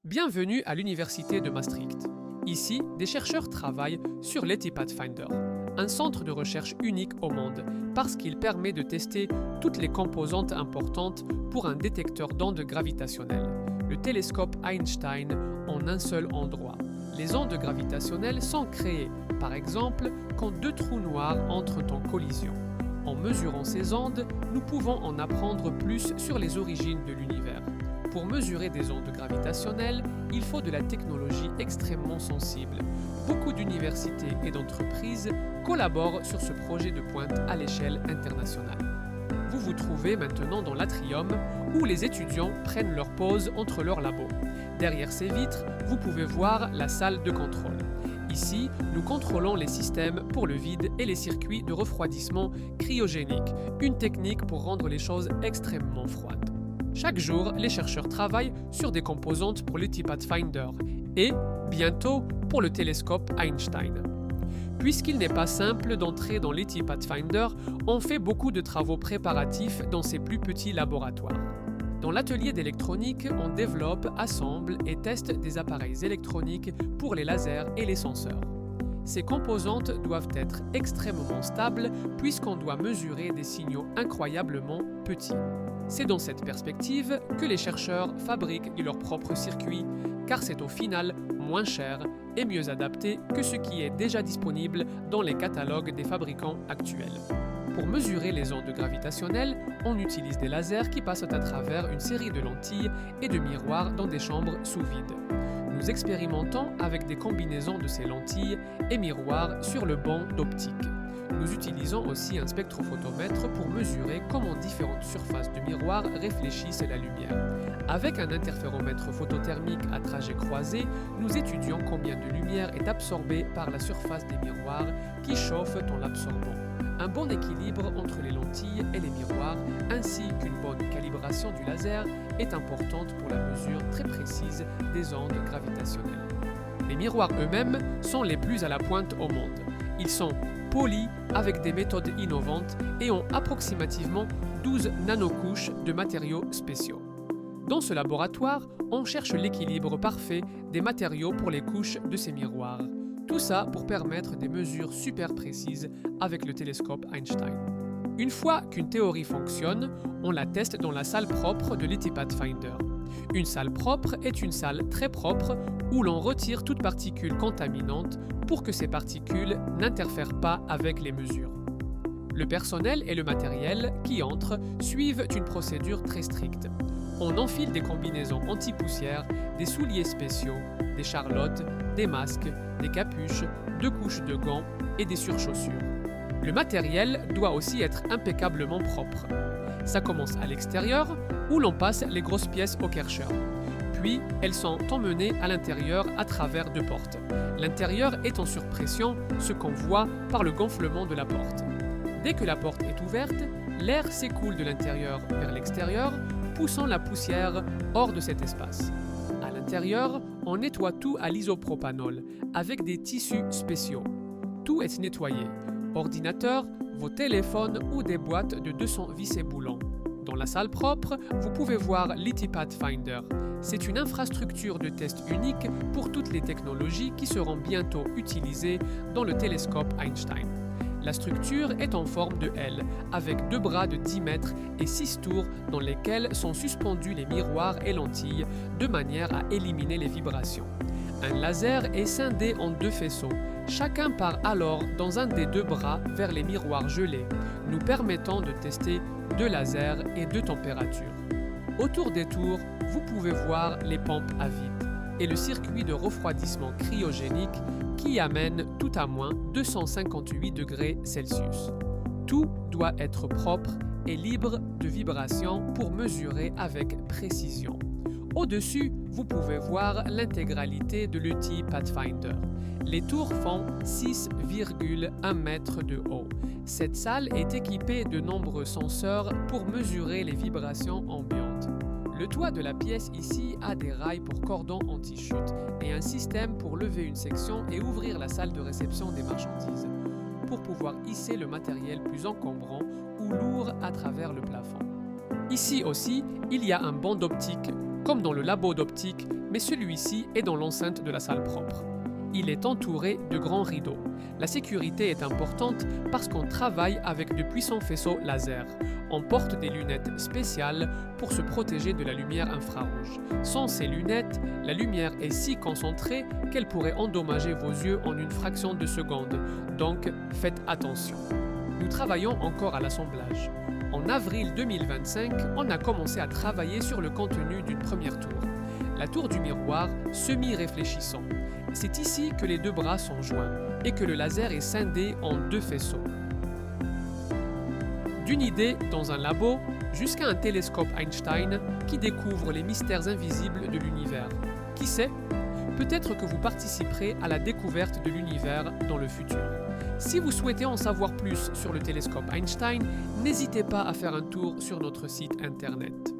Bienvenue à l'Université de Maastricht. Ici, des chercheurs travaillent sur l'ETI Pathfinder, un centre de recherche unique au monde parce qu'il permet de tester toutes les composantes importantes pour un détecteur d'ondes gravitationnelles, le télescope Einstein, en un seul endroit. Les ondes gravitationnelles sont créées, par exemple, quand deux trous noirs entrent en collision. En mesurant ces ondes, nous pouvons en apprendre plus sur les origines de l'univers. Pour mesurer des ondes gravitationnelles, il faut de la technologie extrêmement sensible. Beaucoup d'universités et d'entreprises collaborent sur ce projet de pointe à l'échelle internationale. Vous vous trouvez maintenant dans l'atrium où les étudiants prennent leur pause entre leurs labos. Derrière ces vitres, vous pouvez voir la salle de contrôle. Ici, nous contrôlons les systèmes pour le vide et les circuits de refroidissement cryogénique, une technique pour rendre les choses extrêmement froides. Chaque jour, les chercheurs travaillent sur des composantes pour l'ETI Pathfinder et, bientôt, pour le télescope Einstein. Puisqu'il n'est pas simple d'entrer dans l'ETI Pathfinder, on fait beaucoup de travaux préparatifs dans ces plus petits laboratoires. Dans l'atelier d'électronique, on développe, assemble et teste des appareils électroniques pour les lasers et les senseurs. Ces composantes doivent être extrêmement stables puisqu'on doit mesurer des signaux incroyablement petits. C'est dans cette perspective que les chercheurs fabriquent leurs propres circuits, car c'est au final moins cher et mieux adapté que ce qui est déjà disponible dans les catalogues des fabricants actuels. Pour mesurer les ondes gravitationnelles, on utilise des lasers qui passent à travers une série de lentilles et de miroirs dans des chambres sous vide. Nous expérimentons avec des combinaisons de ces lentilles et miroirs sur le banc d'optique. Nous utilisons aussi un spectrophotomètre pour mesurer comment différentes surfaces de miroirs réfléchissent la lumière. Avec un interféromètre photothermique à trajet croisé, nous étudions combien de lumière est absorbée par la surface des miroirs qui chauffent en l'absorbant. Un bon équilibre entre les lentilles et les miroirs, ainsi qu'une bonne calibration du laser, est importante pour la mesure très précise des ondes gravitationnelles. Les miroirs eux-mêmes sont les plus à la pointe au monde. Ils sont polis avec des méthodes innovantes et ont approximativement 12 nanocouches de matériaux spéciaux. Dans ce laboratoire, on cherche l'équilibre parfait des matériaux pour les couches de ces miroirs. Tout ça pour permettre des mesures super précises avec le télescope Einstein. Une fois qu'une théorie fonctionne, on la teste dans la salle propre de l'ETI Pathfinder. Une salle propre est une salle très propre où l'on retire toute particule contaminante pour que ces particules n'interfèrent pas avec les mesures. Le personnel et le matériel qui entrent suivent une procédure très stricte. On enfile des combinaisons anti-poussière, des souliers spéciaux, des charlottes, des masques, des capuches, 2 couches de gants et des surchaussures. Le matériel doit aussi être impeccablement propre. Ça commence à l'extérieur, où l'on passe les grosses pièces au Kärcher. Puis, elles sont emmenées à l'intérieur à travers 2 portes. L'intérieur est en surpression, ce qu'on voit par le gonflement de la porte. Dès que la porte est ouverte, l'air s'écoule de l'intérieur vers l'extérieur, poussant la poussière hors de cet espace. À l'intérieur, on nettoie tout à l'isopropanol, avec des tissus spéciaux. Tout est nettoyé. Ordinateur, vos téléphones ou des boîtes de 200 vis et boulons. Dans la salle propre, vous pouvez voir l'ETI Pathfinder. C'est une infrastructure de test unique pour toutes les technologies qui seront bientôt utilisées dans le télescope Einstein. La structure est en forme de L, avec 2 bras de 10 mètres et 6 tours dans lesquelles sont suspendus les miroirs et lentilles de manière à éliminer les vibrations. Un laser est scindé en 2 faisceaux. Chacun part alors dans un des 2 bras vers les miroirs gelés, nous permettant de tester 2 lasers et 2 températures. Autour des tours, vous pouvez voir les pompes à vide et le circuit de refroidissement cryogénique qui amène tout à moins 258 degrés Celsius. Tout doit être propre et libre de vibrations pour mesurer avec précision. Au-dessus, vous pouvez voir l'intégralité de l'ETI Pathfinder. Les tours font 6,1 mètres de haut. Cette salle est équipée de nombreux senseurs pour mesurer les vibrations ambiantes. Le toit de la pièce ici a des rails pour cordons anti-chute et un système pour lever une section et ouvrir la salle de réception des marchandises, pour pouvoir hisser le matériel plus encombrant ou lourd à travers le plafond. Ici aussi, il y a un banc d'optique comme dans le labo d'optique, mais celui-ci est dans l'enceinte de la salle propre. Il est entouré de grands rideaux. La sécurité est importante parce qu'on travaille avec de puissants faisceaux laser. On porte des lunettes spéciales pour se protéger de la lumière infrarouge. Sans ces lunettes, la lumière est si concentrée qu'elle pourrait endommager vos yeux en une fraction de seconde. Donc, faites attention. Nous travaillons encore à l'assemblage. En avril 2025, on a commencé à travailler sur le contenu d'une première tour. La tour du miroir semi-réfléchissant. C'est ici que les deux bras sont joints et que le laser est scindé en deux faisceaux. D'une idée dans un labo jusqu'à un télescope Einstein qui découvre les mystères invisibles de l'univers. Qui sait? Peut-être que vous participerez à la découverte de l'univers dans le futur. Si vous souhaitez en savoir plus sur le télescope Einstein, n'hésitez pas à faire un tour sur notre site internet.